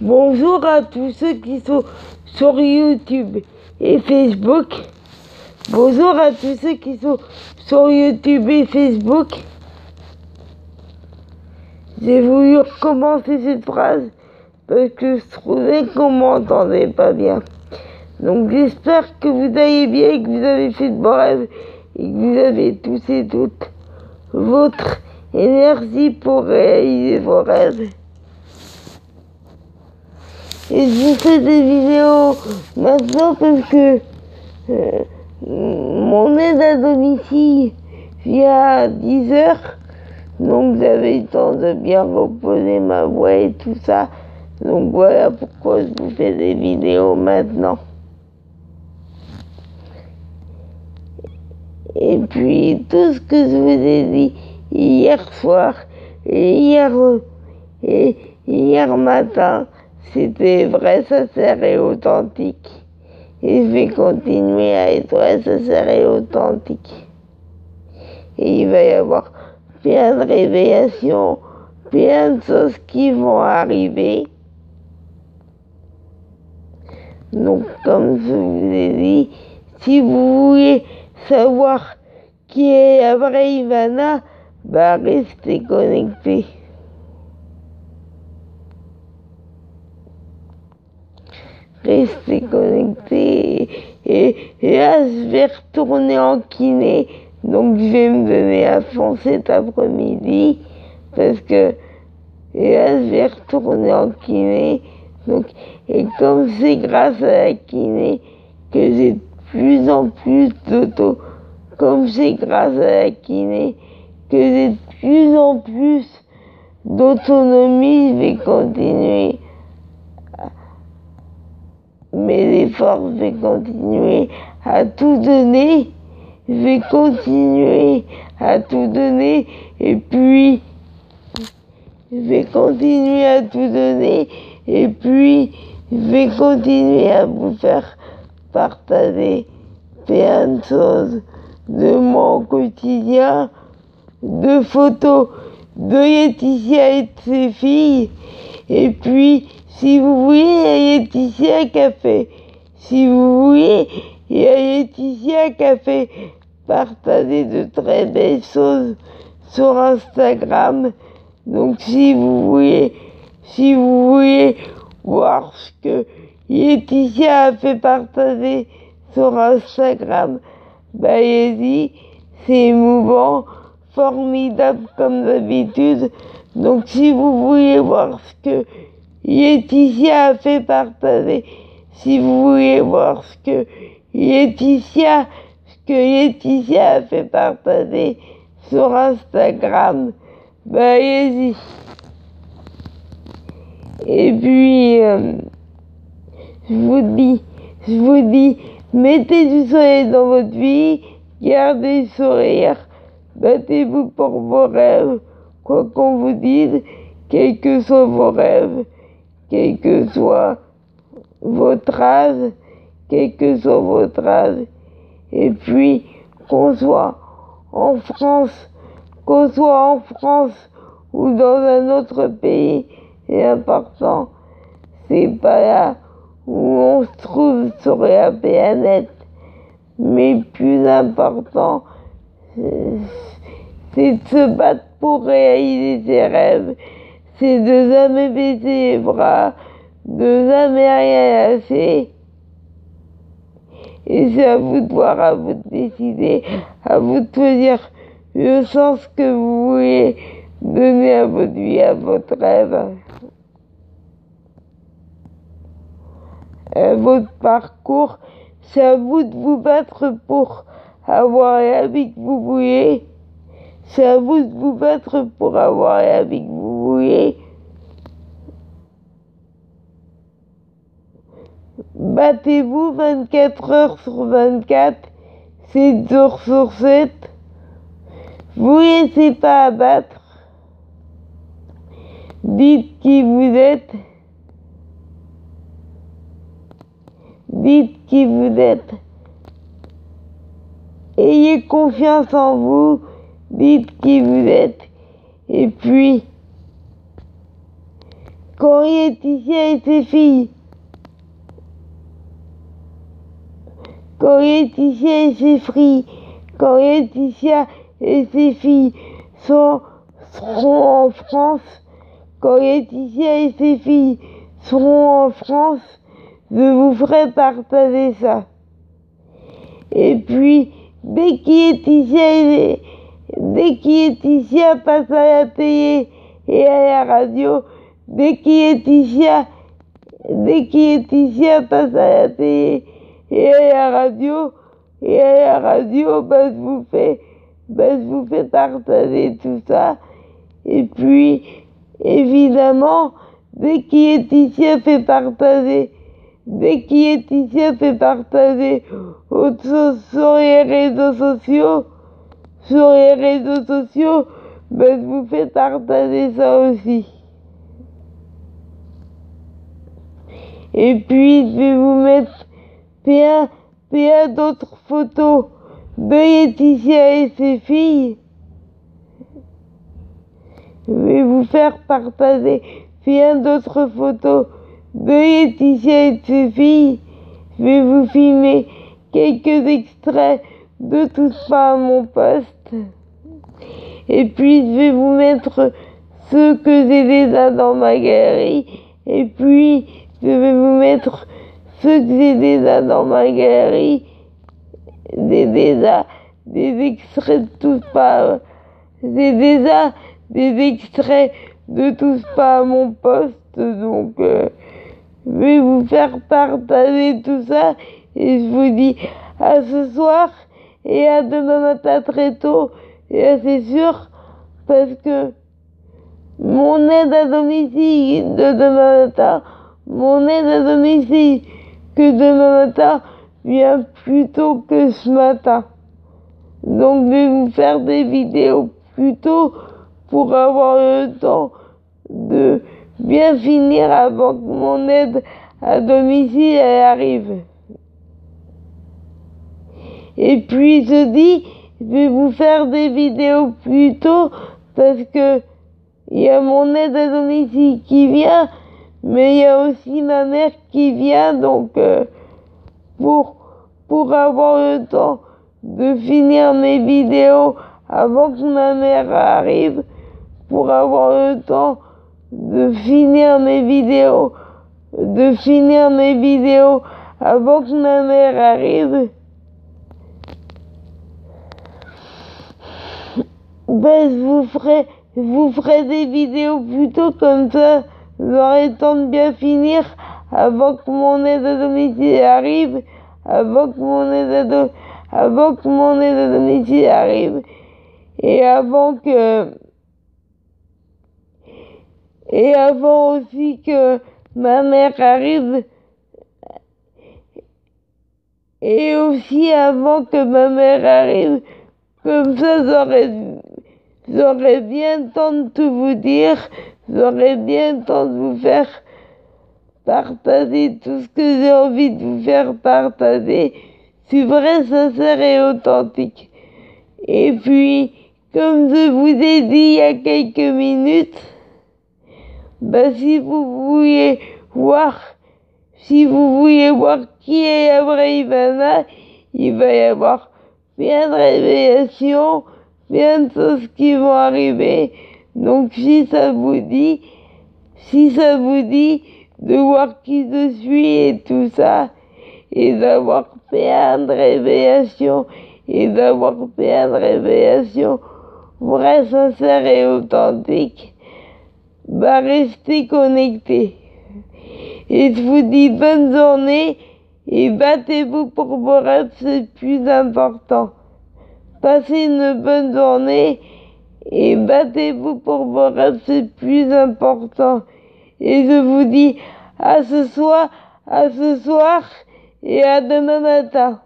Bonjour à tous ceux qui sont sur YouTube et Facebook. Bonjour à tous ceux qui sont sur YouTube et Facebook. J'ai voulu recommencer cette phrase parce que je trouvais qu'on m'entendait pas bien. Donc j'espère que vous allez bien et que vous avez fait de bons rêves et que vous avez tous et toutes votre énergie pour réaliser vos rêves. Et je vous fais des vidéos maintenant parce que mon aide à domicile vient à 10h. Donc j'avais le temps de bien reposer ma voix et tout ça. Donc voilà pourquoi je vous fais des vidéos maintenant. Et puis tout ce que je vous ai dit hier soir et hier matin, c'était vrai, sincère et authentique. Et je vais continuer à être vrai, sincère et authentique. Et il va y avoir plein de révélations, plein de choses qui vont arriver. Donc, comme je vous ai dit, si vous voulez savoir qui est la vraie Ivana, bah restez connectés. Restez connectés. Et là, je vais retourner en kiné. Donc, je vais me donner à fond cet après-midi. Parce que là, je vais retourner en kiné. Donc, et comme c'est grâce à la kiné que j'ai de plus en plus comme c'est grâce à la kiné que j'ai de plus en plus d'autonomie, je vais continuer mes efforts, je vais continuer à tout donner, je vais continuer à tout donner, et puis je vais continuer à tout donner, et puis je vais continuer à vous faire partager plein de choses de mon quotidien, de photos de Laetitia et de ses filles. Et puis, si vous voulez, il y a Laetitia qui a fait, si vous voulez, il y a Laetitia qui a fait partager de très belles choses sur Instagram. Donc, si vous voulez voir ce que Laetitia a fait partager sur Instagram, bah allez-y, c'est émouvant, formidable comme d'habitude. Donc si vous voulez voir ce que Laetitia a fait partager, si vous voulez voir ce que Laetitia a fait partager sur Instagram, bah allez-y. Et puis je vous dis, mettez du soleil dans votre vie, gardez le sourire, battez-vous pour vos rêves, quoi qu'on vous dise, quels que soient vos rêves, quel que soit votre âge, et puis qu'on soit en France, ou dans un autre pays, c'est important, c'est pas là où on se trouve sur la planète, mais plus important, c'est de se battre pour réaliser ses rêves, c'est de jamais baisser les bras, de jamais rien lâcher. Et c'est à vous de voir, à vous de décider, à vous de choisir le sens que vous voulez donner à votre vie, à votre rêve, à votre parcours. C'est à vous de vous battre pour avoir la vie que vous voulez. C'est à vous de vous battre pour avoir la vie que vous voulez. Battez-vous 24 heures sur 24, 7 jours sur 7. Vous laissez pas abattre. Dites qui vous êtes. Dites qui vous êtes. Ayez confiance en vous. Dites qui vous êtes. Et puis, quand Laetitia et ses filles, quand Laetitia et ses filles, quand Laetitia et ses filles seront en France, quand Laetitia et ses filles seront en France, je vous ferai partager ça. Et puis, dès qu'Laetitia passe à la télé et à la radio, dès qu'Laetitia passe à la télé et à la radio, je vous fais partager tout ça. Et puis, évidemment, dès qu'Laetitia fait partager sur les réseaux sociaux, je vous fais partager ça aussi. Et puis, je vais vous mettre plein d'autres photos de Laetitia et ses filles. Je vais vous faire partager plein d'autres photos de Laetitia et ses filles. Je vais vous filmer quelques extraits de Touche pas à mon poste. Et puis je vais vous mettre ceux que j'ai déjà dans ma galerie. Et puis je vais vous mettre ceux que j'ai déjà dans ma galerie. J'ai déjà des extraits de Touche pas. J'ai déjà des extraits de Touche pas à mon poste. Donc je vais vous faire partager tout ça. Et je vous dis à ce soir et à demain matin très tôt. Et c'est sûr, parce que mon aide à domicile de demain matin, que demain matin vient plus tôt que ce matin. Donc je vais vous faire des vidéos plus tôt pour avoir le temps de bien finir avant que mon aide à domicile arrive. Et puis jeudi, je vais vous faire des vidéos plus tôt parce que il y a mon aide à domicile qui vient, mais il y a aussi ma mère qui vient, donc pour avoir le temps de finir mes vidéos avant que ma mère arrive, pour avoir le temps de finir mes vidéos avant que ma mère arrive. Ben, je vous ferai des vidéos plutôt comme ça, j'aurai le temps de bien finir avant que mon aide à domicile arrive, avant que mon aide à domicile arrive, et avant aussi que ma mère arrive, et aussi avant que ma mère arrive, comme ça j'aurais bien le temps de tout vous dire, j'aurais bien le temps de vous faire partager tout ce que j'ai envie de vous faire partager. C'est vrai, sincère et authentique. Et puis, comme je vous ai dit il y a quelques minutes, bah, si vous voulez voir qui est la vraie Ivana, il va y avoir plein de révélations, plein de choses qui vont arriver. Donc si ça vous dit de voir qui je suis et tout ça, et d'avoir plein de révélations, vraies, sincères et authentiques, bah restez connectés. Et je vous dis bonne journée et battez-vous pour vos rêves, c'est le plus important. Passez une bonne journée et battez-vous pour vos rêves, c'est le plus important. Et je vous dis à ce soir et à demain matin.